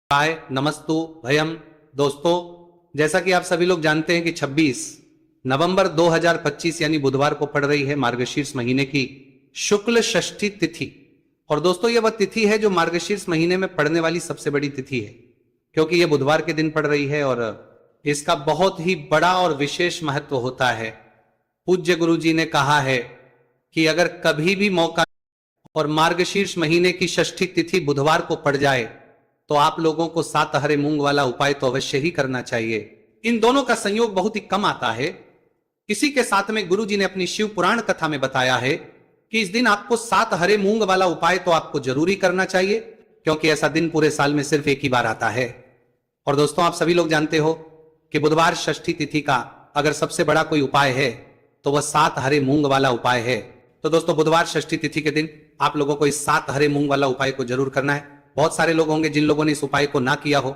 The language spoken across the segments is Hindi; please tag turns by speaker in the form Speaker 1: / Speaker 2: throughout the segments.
Speaker 1: हाय नमस्तु भयम। दोस्तों, जैसा कि आप सभी लोग जानते हैं कि 26 नवंबर 2025 यानी बुधवार को पड़ रही है मार्गशीर्ष महीने की शुक्ल षष्ठी तिथि। और दोस्तों, यह वह तिथि है जो मार्गशीर्ष महीने में पड़ने वाली सबसे बड़ी तिथि है, क्योंकि यह बुधवार के दिन पड़ रही है और इसका बहुत ही बड़ा और विशेष महत्व होता है। पूज्य गुरु जी ने कहा है कि अगर कभी भी मौका और मार्गशीर्ष महीने की षष्ठी तिथि बुधवार को पड़ जाए तो आप लोगों को 7 हरे मूंग वाला उपाय तो अवश्य ही करना चाहिए। इन दोनों का संयोग बहुत ही कम आता है। इसी के साथ में गुरु जी ने अपनी शिव पुराण कथा में बताया है कि इस दिन आपको 7 हरे मूंग वाला उपाय तो आपको जरूरी करना चाहिए, क्योंकि ऐसा दिन पूरे साल में सिर्फ एक ही बार आता है। और दोस्तों, आप सभी लोग जानते हो कि बुधवार षष्ठी तिथि का अगर सबसे बड़ा कोई उपाय है तो वह 7 हरे मूंग वाला उपाय है। तो दोस्तों, बुधवार षष्ठी तिथि के दिन आप लोगों को इस 7 हरे मूंग वाला उपाय को जरूर करना है। बहुत सारे लोग होंगे जिन लोगों ने इस उपाय को ना किया हो,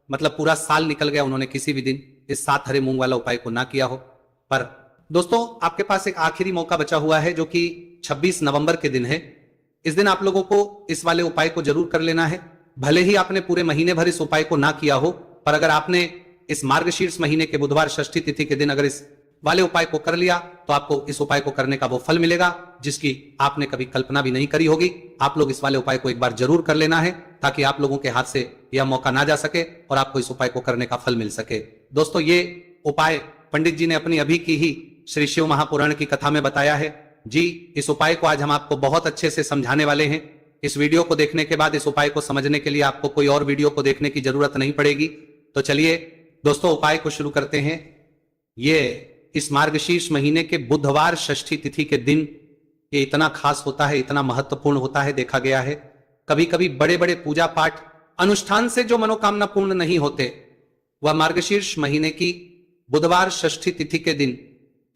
Speaker 1: मतलब पूरा साल निकल गया, उन्होंने किसी भी दिन इस 7 हरे मूंग वाला उपाय को ना किया हो। पर दोस्तों, आपके पास एक आखिरी मौका बचा हुआ है जो कि 26 नवंबर के दिन है। इस दिन आप लोगों को इस वाले उपाय को जरूर कर लेना है। भले ही आपने पूरे महीने भर इस उपाय को ना किया हो, पर अगर आपने इस मार्गशीर्ष महीने के बुधवार षष्ठी तिथि के दिन अगर इस वाले उपाय को कर लिया तो आपको इस उपाय को करने का वो फल मिलेगा जिसकी आपने कभी कल्पना भी नहीं करी होगी। आप लोग इस वाले उपाय को एक बार जरूर कर लेना है ताकि आप लोगों के हाथ से यह मौका ना जा सके और आपको इस उपाय को करने का फल मिल सके। दोस्तों, ये उपाय पंडित जी ने अपनी अभी की ही श्री शिव महापुराण की कथा में बताया है। जी, इस उपाय को आज हम आपको बहुत अच्छे से समझाने वाले हैं। इस वीडियो को देखने के बाद इस उपाय को समझने के लिए आपको कोई और वीडियो को देखने की जरूरत नहीं पड़ेगी। तो चलिए दोस्तों, उपाय को शुरू करते हैं। ये इस मार्गशीर्ष महीने के बुधवार षष्ठी तिथि के दिन ये इतना खास होता है, इतना महत्वपूर्ण होता है। देखा गया है कभी कभी बड़े बड़े पूजा पाठ अनुष्ठान से जो मनोकामना पूर्ण नहीं होते, वह मार्गशीर्ष महीने की बुधवार षष्ठी तिथि के दिन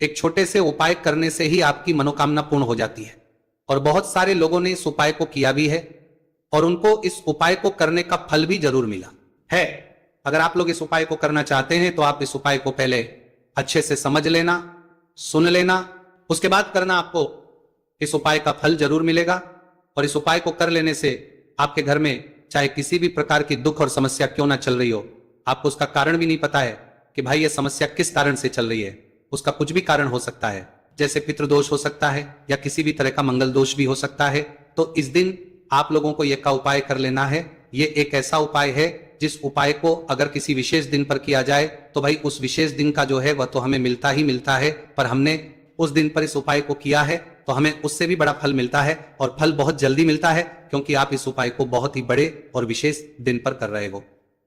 Speaker 1: एक छोटे से उपाय करने से ही आपकी मनोकामना पूर्ण हो जाती है। और बहुत सारे लोगों ने इस उपाय को किया भी है और उनको इस उपाय को करने का फल भी जरूर मिला है। अगर आप लोग इस उपाय को करना चाहते हैं तो आप इस उपाय को पहले अच्छे से समझ लेना, सुन लेना, उसके बाद करना। आपको इस उपाय का फल जरूर मिलेगा। और इस उपाय को कर लेने से आपके घर में चाहे किसी भी प्रकार की दुख और समस्या क्यों ना चल रही हो, आपको उसका कारण भी नहीं पता है कि भाई ये समस्या किस कारण से चल रही है, उसका कुछ भी कारण हो सकता है। जैसे पितृदोष हो सकता है या किसी भी तरह का मंगल दोष भी हो सकता है। तो इस दिन आप लोगों को यह का उपाय कर लेना है। ये एक ऐसा उपाय है जिस उपाय को अगर किसी विशेष दिन पर किया जाए तो भाई उस विशेष दिन का जो है वह तो हमें मिलता ही मिलता है, पर हमने उस दिन पर इस उपाय को किया है तो हमें उससे भी बड़ा फल मिलता है और फल बहुत जल्दी मिलता है, क्योंकि आप इस उपाय को बहुत ही बड़े और विशेष दिन पर कर रहे हो।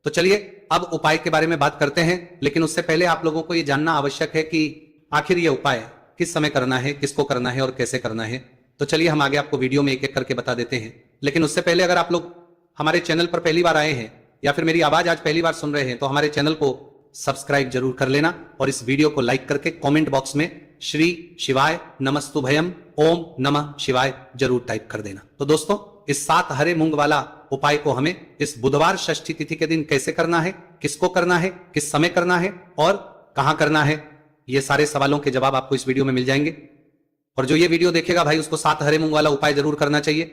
Speaker 1: तो चलिए अब उपाय के बारे में बात करते हैं, लेकिन उससे पहले आप लोगों को यह जानना आवश्यक है कि आखिर यह उपाय किस समय करना है, किसको करना है और कैसे करना है। तो चलिए हम आगे आपको वीडियो में एक एक करके बता देते हैं। लेकिन उससे पहले अगर आप लोग हमारे चैनल पर पहली बार आए हैं या फिर मेरी आवाज आज पहली बार सुन रहे हैं तो हमारे चैनल को सब्सक्राइब जरूर कर लेना और इस वीडियो को लाइक करके कमेंट बॉक्स में श्री शिवाय नमस्तुभयम ओम नमः शिवाय जरूर टाइप कर देना। तो दोस्तों, इस 7 हरे मूंग वाला उपाय को हमें इस बुधवार षष्ठी तिथि के दिन कैसे करना है, किसको करना है, किस समय करना है और कहां करना है, ये सारे सवालों के जवाब आपको इस वीडियो में मिल जाएंगे। और जो ये वीडियो देखेगा भाई उसको 7 हरे मूंग वाला उपाय जरूर करना चाहिए,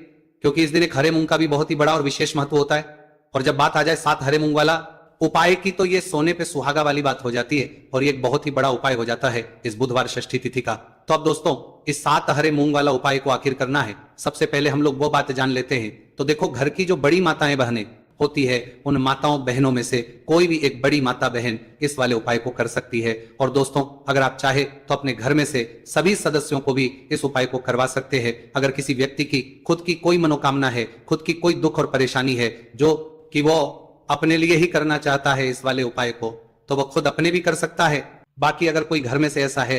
Speaker 1: क्योंकि इस दिन एक हरे मूंग का भी बहुत ही बड़ा और विशेष महत्व होता है। और जब बात आ जाए 7 हरे मूंग वाला उपाय की तो ये सोने पे सुहागा वाली बात हो जाती है और ये एक बहुत ही बड़ा उपाय हो जाता है इस बुधवार षष्ठी तिथि का। तो अब दोस्तों, इस 7 हरे मूंग वाला उपाय को आखिर करना है, सबसे पहले हम लोग वो बात जान लेते हैं। तो देखो, घर की जो बड़ी माताएं बहनें होती है, उन माताओं बहनों में से कोई भी एक बड़ी माता बहन इस वाले उपाय को कर सकती है। और दोस्तों, अगर आप चाहे तो अपने घर में से सभी सदस्यों को भी इस उपाय को करवा सकते हैं। अगर किसी व्यक्ति की खुद की कोई मनोकामना है, खुद की कोई दुख और परेशानी है जो कि वो अपने लिए ही करना चाहता है इस वाले उपाय को, तो वो खुद अपने भी कर सकता है। बाकी अगर कोई घर में से ऐसा है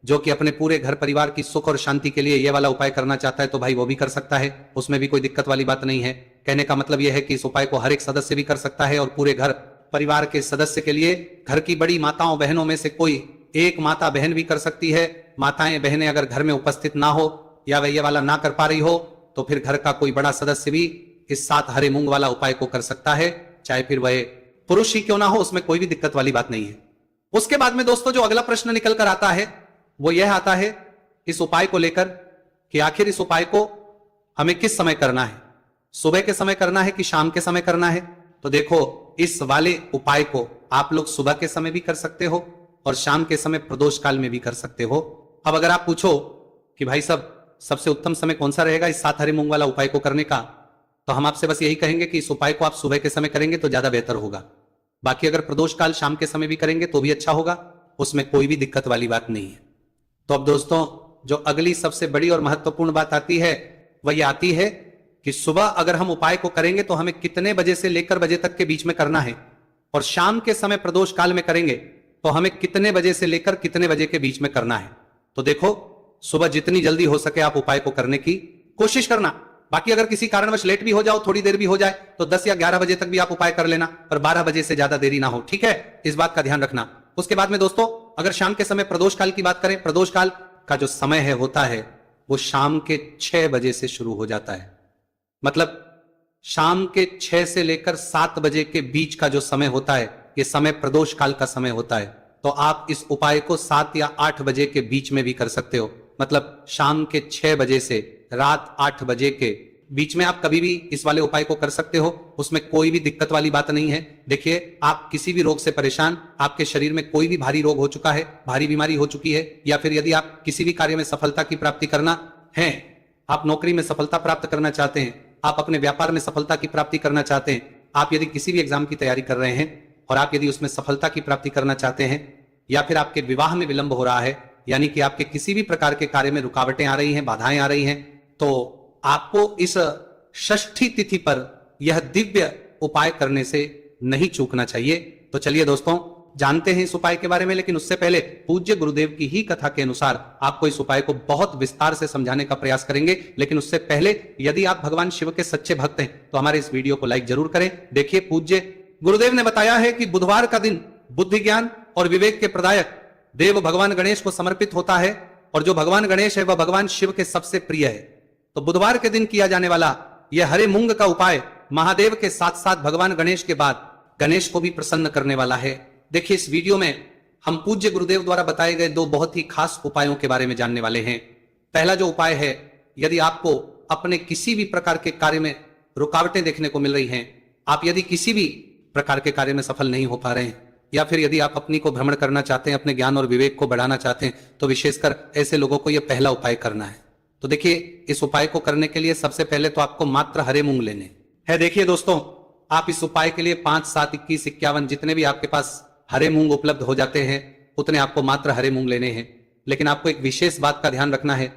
Speaker 1: जो कि अपने पूरे घर परिवार की सुख और शांति के लिए ये वाला उपाय करना चाहता है तो भाई वो भी कर सकता है, उसमें भी कोई दिक्कत वाली बात नहीं है। कहने का मतलब यह है कि इस उपाय को हर एक सदस्य भी कर सकता है और पूरे घर परिवार के सदस्य के लिए घर की बड़ी माताओं बहनों में से कोई एक माता बहन भी कर सकती है। माताएं बहनें अगर घर में उपस्थित ना हो या वह ये वाला ना कर पा रही हो तो फिर घर का कोई बड़ा सदस्य भी इस 7 हरे मूंग वाला उपाय को कर सकता है, चाहे फिर वह पुरुष ही क्यों ना हो, उसमें कोई भी दिक्कत वाली बात नहीं है। उसके बाद में दोस्तों, जो अगला प्रश्न निकल कर आता है वो यह आता है इस उपाय को लेकर कि आखिर इस उपाय को हमें किस समय करना है, सुबह के समय करना है कि शाम के समय करना है। तो देखो इस वाले उपाय को आप लोग सुबह के समय भी कर सकते हो और शाम के समय प्रदोष काल में भी कर सकते हो। अब अगर आप पूछो कि भाई साहब सबसे उत्तम समय कौन सा रहेगा इस 7 हरे मूंग वाला उपाय को करने का, तो हम आपसे बस यही कहेंगे कि इस उपाय को आप सुबह के समय करेंगे तो ज्यादा बेहतर होगा। बाकी अगर प्रदोष काल शाम के समय भी करेंगे तो भी अच्छा होगा, उसमें कोई भी दिक्कत वाली बात नहीं है। तो अब दोस्तों जो अगली सबसे बड़ी और महत्वपूर्ण बात आती है वह यह आती है कि सुबह अगर हम उपाय को करेंगे तो हमें कितने बजे से लेकर बजे तक के बीच में करना है, और शाम के समय प्रदोष काल में करेंगे तो हमें कितने बजे से लेकर कितने बजे के बीच में करना है। तो देखो सुबह जितनी जल्दी हो सके आप उपाय को करने की कोशिश करना। बाकी अगर किसी कारणवश लेट भी हो जाओ, थोड़ी देर भी हो जाए, तो 10 या 11 बजे तक भी आप उपाय कर लेना, पर 12 बजे से ज्यादा देरी ना हो, ठीक है, इस बात का ध्यान रखना। उसके बाद में दोस्तों अगर शाम के समय प्रदोष काल की बात करें, प्रदोष काल का जो समय है होता है वो शाम के 6 बजे से शुरू हो जाता है। मतलब शाम के 6 से लेकर 7 बजे के बीच का जो समय होता है ये समय प्रदोष काल का समय होता है। तो आप इस उपाय को 7 या 8 बजे के बीच में भी कर सकते हो। मतलब शाम के 6 बजे से रात 8 बजे के बीच में आप कभी भी इस वाले उपाय को कर सकते हो, उसमें कोई भी दिक्कत वाली बात नहीं है। देखिए आप किसी भी रोग से परेशान, आपके शरीर में कोई भी भारी रोग हो चुका है, भारी बीमारी हो चुकी है, या फिर यदि आप किसी भी कार्य में सफलता की प्राप्ति करना है, आप नौकरी में सफलता प्राप्त करना चाहते हैं, आप अपने व्यापार में सफलता की प्राप्ति करना चाहते हैं, आप यदि किसी भी एग्जाम की तैयारी कर रहे हैं और आप यदि उसमें सफलता की प्राप्ति करना चाहते हैं, या फिर आपके विवाह में विलंब हो रहा है, यानी कि आपके किसी भी प्रकार के कार्य में रुकावटें आ रही हैं, बाधाएं आ रही हैं, तो आपको इस षष्ठी तिथि पर यह दिव्य उपाय करने से नहीं चूकना चाहिए। तो चलिए दोस्तों जानते हैं इस उपाय के बारे में, लेकिन उससे पहले पूज्य गुरुदेव की ही कथा के अनुसार आपको इस उपाय को बहुत विस्तार से समझाने का प्रयास करेंगे। लेकिन उससे पहले यदि आप भगवान शिव के सच्चे भक्त हैं तो हमारे इस वीडियो को लाइक जरूर करें। देखिए पूज्य गुरुदेव ने बताया है कि बुधवार का दिन बुद्धि ज्ञान और विवेक के प्रदायक देव भगवान गणेश को समर्पित होता है, और जो भगवान गणेश है वह भगवान शिव के सबसे प्रिय है। तो बुधवार के दिन किया जाने वाला यह हरे मूंग का उपाय महादेव के साथ साथ भगवान गणेश के बाद गणेश को भी प्रसन्न करने वाला है। देखिए इस वीडियो में हम पूज्य गुरुदेव द्वारा बताए गए 2 बहुत ही खास उपायों के बारे में जानने वाले हैं। पहला जो उपाय है, यदि आपको अपने किसी भी प्रकार के कार्य में रुकावटें देखने को मिल रही हैं, आप यदि किसी भी प्रकार के कार्य में सफल नहीं हो पा रहे हैं, या फिर यदि आप अपनी को भ्रमण करना चाहते हैं, अपने ज्ञान और विवेक को बढ़ाना चाहते हैं, तो विशेषकर ऐसे लोगों को यह पहला उपाय करना है। तो देखिए इस उपाय को करने के लिए सबसे पहले तो आपको मात्र हरे मूंग लेने हैं। देखिए दोस्तों आप इस उपाय के लिए 5, 7, 21, 51 जितने भी आपके पास हरे मूंग उपलब्ध हो जाते हैं उतने आपको मात्र हरे मूंग लेने हैं। लेकिन आपको एक विशेष बात का ध्यान रखना है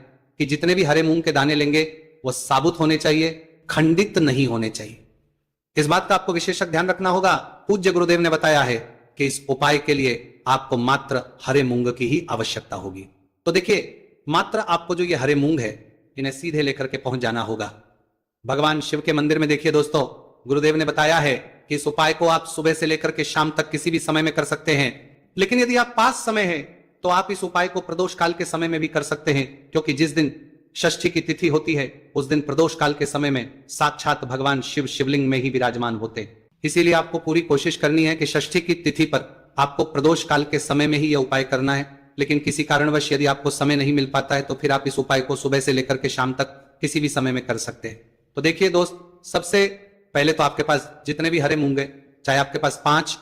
Speaker 1: कि जितने भी हरे मूंग के दाने लेंगे वो साबुत होने चाहिए, खंडित नहीं होने चाहिए। इस बात का आपको विशेष ध्यान रखना होगा। पूज्य गुरुदेव ने बताया है कि इस उपाय के लिए आपको मात्र हरे मूंग की ही आवश्यकता होगी। तो देखिए मात्र आपको जो ये हरे मूंग है इन्हें सीधे लेकर के पहुंच जाना होगा भगवान शिव के मंदिर में। देखिए दोस्तों गुरुदेव ने बताया है कि इस उपाय को आप सुबह से लेकर के शाम तक किसी भी समय में कर सकते हैं, लेकिन यदि आप पास समय है तो आप इस उपाय को प्रदोष काल के समय में भी कर सकते हैं, क्योंकि जिस दिन षष्ठी की तिथि होती है उस दिन प्रदोष काल के समय में साक्षात भगवान शिव शिवलिंग में ही विराजमान होते हैं। इसीलिए आपको पूरी कोशिश करनी है कि षष्ठी की तिथि पर आपको प्रदोष काल के समय में ही यह उपाय करना है। लेकिन किसी कारणवश यदि आपको समय नहीं मिल पाता है तो फिर आप इस उपाय को सुबह से लेकर के शाम तक किसी भी समय में कर सकते हैं। तो देखिए दोस्त सबसे पहले तो आपके पास जितने भी हरे मूंगे, चाहे आपके पास 5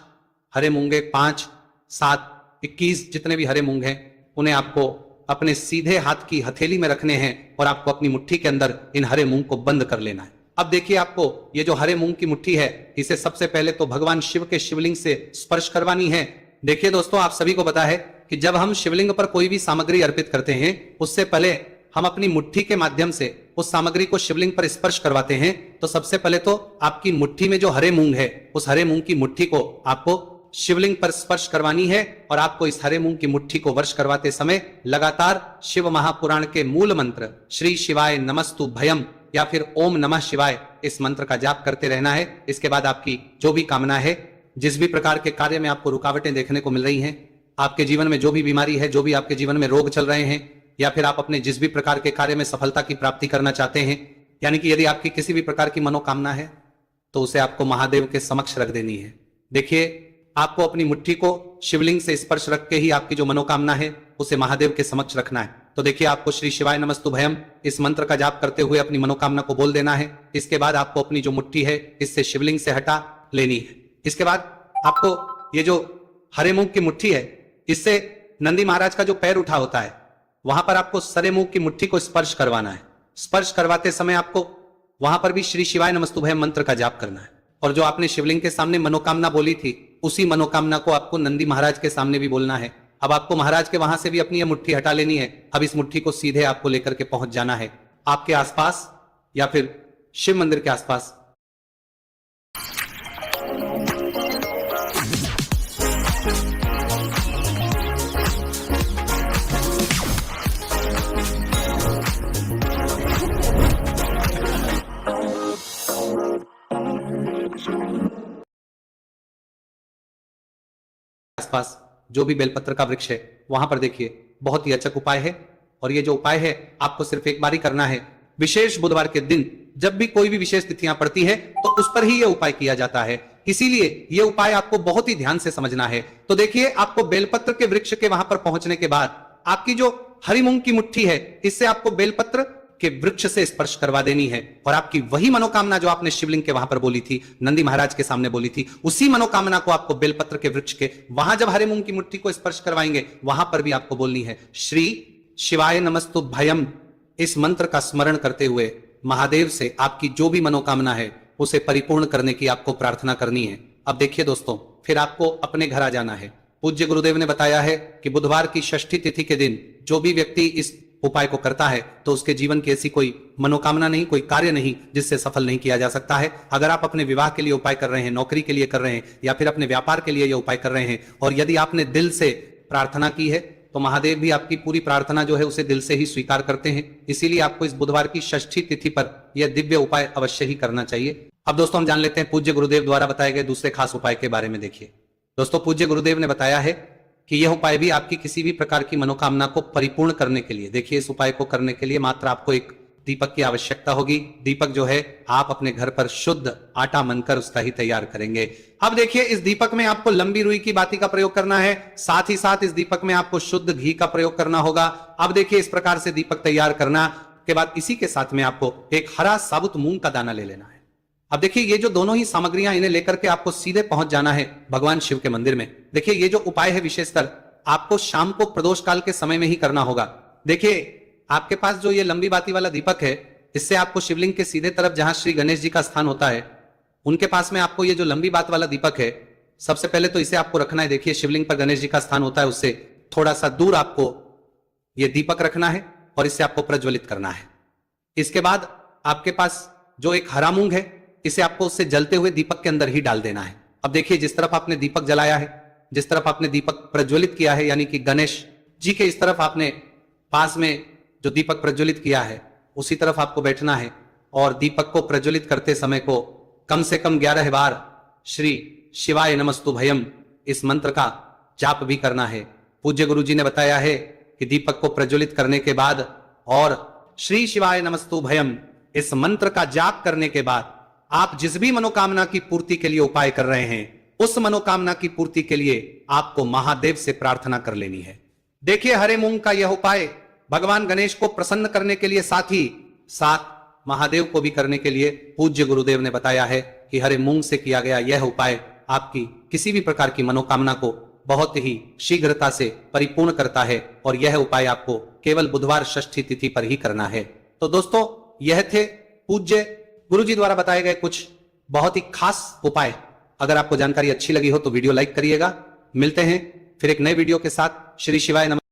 Speaker 1: हरे मूंगे, 5, 7, 21 जितने भी हरे मूंग हैं, उन्हें आपको अपने सीधे हाथ की हथेली में रखने हैं और आपको अपनी मुट्ठी के अंदर इन हरे मूंग को बंद कर लेना है। अब देखिए आपको ये जो हरे मूंग की मुट्ठी है इसे सबसे पहले तो भगवान शिव के शिवलिंग से स्पर्श करवानी है। देखिए दोस्तों आप सभी को पता है कि जब हम शिवलिंग पर कोई भी सामग्री अर्पित करते हैं उससे पहले हम अपनी मुट्ठी के माध्यम से उस सामग्री को शिवलिंग पर स्पर्श करवाते हैं। तो सबसे पहले तो आपकी मुट्ठी में जो हरे मूंग है उस हरे मूंग की मुट्ठी को आपको शिवलिंग पर स्पर्श करवानी है, और आपको इस हरे मूंग की मुट्ठी को वर्ष करवाते समय लगातार शिव महापुराण के मूल मंत्र श्री शिवाय नमस्तु भयम या फिर ओम नमः शिवाय इस मंत्र का जाप करते रहना है। इसके बाद आपकी जो भी कामना है, जिस भी प्रकार के कार्य में आपको रुकावटें देखने को मिल रही हैं, आपके जीवन में जो भी बीमारी है, जो भी आपके जीवन में रोग चल रहे हैं, या फिर आप अपने जिस भी प्रकार के कार्य में सफलता की प्राप्ति करना चाहते हैं, यानी कि यदि आपकी किसी भी प्रकार की मनोकामना है तो उसे आपको महादेव के समक्ष रख देनी है। देखिए आपको अपनी मुट्ठी को शिवलिंग से स्पर्श रख के ही आपकी जो मनोकामना है उसे महादेव के समक्ष रखना है। तो देखिए आपको श्री शिवाय नमस्तु भयम इस मंत्र का जाप करते हुए अपनी मनोकामना को बोल देना है। इसके बाद आपको अपनी जो मुट्ठी है इससे शिवलिंग से हटा लेनी है। इसके बाद आपको ये जो हरे मूंग की मुट्ठी है, इससे नंदी महाराज का जो पैर उठा होता है वहां पर आपको सरे मूंग की मुट्ठी को स्पर्श करवाना है। स्पर्श करवाते समय आपको वहां पर भी श्री शिवाय नमस्तुभयम मंत्र का जाप करना है। और जो आपने शिवलिंग के सामने मनोकामना बोली थी, उसी मनोकामना को आपको नंदी महाराज के सामने भी बोलना है। अब आपको महाराज के वहां से भी अपनी यह मुट्ठी हटा लेनी है। अब इस मुट्ठी को सीधे आपको लेकर के पहुंच जाना है आपके आसपास या फिर शिव मंदिर के आसपास। आसपास जो भी बेलपत्र का वृक्ष है वहां पर देखिए, बहुत ही अचक उपाय है। और ये जो उपाय है आपको सिर्फ एक बार ही करना है। विशेष बुधवार के दिन जब भी कोई भी विशेष तिथियां पड़ती है तो उस पर ही यह उपाय किया जाता है। इसीलिए यह उपाय आपको बहुत ही ध्यान से समझना है। तो देखिए, आपको बेलपत्र के वृक्ष के वहां पर पहुंचने के बाद आपकी जो हरी मूंग की मुट्ठी है, इससे आपको बेलपत्र के वृक्ष से स्पर्श करवा देनी है। और आपकी वही मनोकामना जो आपने शिवलिंग के वहां पर बोली थी, नंदी महाराज के सामने बोली थी, उसी मनोकामना को आपको बेलपत्र के वृक्ष के वहां जब हरे मूंग की मुट्ठी को स्पर्श करवाएंगे, वहां पर भी आपको बोलनी है श्री शिवाय नमस्तुभयम। इस मंत्र का स्मरण करते हुए महादेव से आपकी जो भी मनोकामना है उसे परिपूर्ण करने की आपको प्रार्थना करनी है। अब देखिए दोस्तों, फिर आपको अपने घर आ जाना है। पूज्य गुरुदेव ने बताया है कि बुधवार की षष्ठी तिथि के दिन जो भी व्यक्ति इस उपाय को करता है तो उसके जीवन की ऐसी कोई मनोकामना नहीं, कोई कार्य नहीं जिससे सफल नहीं किया जा सकता है। अगर आप अपने विवाह के लिए उपाय कर रहे हैं, नौकरी के लिए कर रहे हैं, या फिर अपने व्यापार के लिए यह उपाय कर रहे हैं, और यदि आपने दिल से प्रार्थना की है तो महादेव भी आपकी पूरी प्रार्थना जो है उसे दिल से ही स्वीकार करते हैं। इसीलिए आपको इस बुधवार की षष्ठी तिथि पर यह दिव्य उपाय अवश्य ही करना चाहिए। अब दोस्तों हम जान लेते हैं पूज्य गुरुदेव द्वारा बताए गए दूसरे खास उपाय के बारे में। देखिए दोस्तों, पूज्य गुरुदेव ने बताया है कि यह उपाय भी आपकी किसी भी प्रकार की मनोकामना को परिपूर्ण करने के लिए, देखिए इस उपाय को करने के लिए मात्र आपको एक दीपक की आवश्यकता होगी। दीपक जो है आप अपने घर पर शुद्ध आटा मनकर उसका ही तैयार करेंगे। अब देखिए, इस दीपक में आपको लंबी रुई की बाती का प्रयोग करना है, साथ ही साथ इस दीपक में आपको शुद्ध घी का प्रयोग करना होगा। अब देखिए, इस प्रकार से दीपक तैयार करना के बाद इसी के साथ में आपको एक हरा साबुत मूंग का दाना ले लेना है। अब देखिए, ये जो दोनों ही सामग्रियां, इन्हें लेकर के आपको सीधे पहुंच जाना है भगवान शिव के मंदिर में। देखिए, ये जो उपाय है विशेषकर आपको शाम को प्रदोष काल के समय में ही करना होगा। देखिए, आपके पास जो ये लंबी बाती वाला दीपक है, इससे आपको शिवलिंग के सीधे तरफ जहां श्री गणेश जी का स्थान होता है, उनके पास में आपको ये जो लंबी बात वाला दीपक है, सबसे पहले तो इसे आपको रखना है। देखिए, शिवलिंग पर गणेश जी का स्थान होता है, उससे थोड़ा सा दूर आपको ये दीपक रखना है और इसे आपको प्रज्वलित करना है। इसके बाद आपके पास जो एक हरा मूंग है, इसे आपको उससे जलते हुए दीपक के अंदर ही डाल देना है। अब देखिए, जिस तरफ आपने दीपक जलाया है, जिस तरफ आपने दीपक प्रज्वलित किया है, यानी कि गणेश जी के इस तरफ आपने पास में जो दीपक प्रज्वलित किया है उसी तरफ आपको बैठना है और दीपक को प्रज्वलित करते समय को कम से कम 11 बार श्री शिवाय नमस्तुभयम इस मंत्र का जाप भी करना है। पूज्य गुरु जी ने बताया है कि दीपक को प्रज्वलित करने के बाद और श्री शिवाय नमस्तुभयम इस मंत्र का जाप करने के बाद आप जिस भी मनोकामना की पूर्ति के लिए उपाय कर रहे हैं, उस मनोकामना की पूर्ति के लिए आपको महादेव से प्रार्थना कर लेनी है। देखिए, हरे मूंग का यह उपाय भगवान गणेश को प्रसन्न करने के लिए, साथ ही साथ महादेव को भी करने के लिए पूज्य गुरुदेव ने बताया है कि हरे मूंग से किया गया यह उपाय आपकी किसी भी प्रकार की मनोकामना को बहुत ही शीघ्रता से परिपूर्ण करता है। और यह उपाय आपको केवल बुधवार षष्ठी तिथि पर ही करना है। तो दोस्तों, यह थे पूज्य गुरु जी द्वारा बताए गए कुछ बहुत ही खास उपाय। अगर आपको जानकारी अच्छी लगी हो तो वीडियो लाइक करिएगा। मिलते हैं फिर एक नए वीडियो के साथ। श्री शिवाय नमः।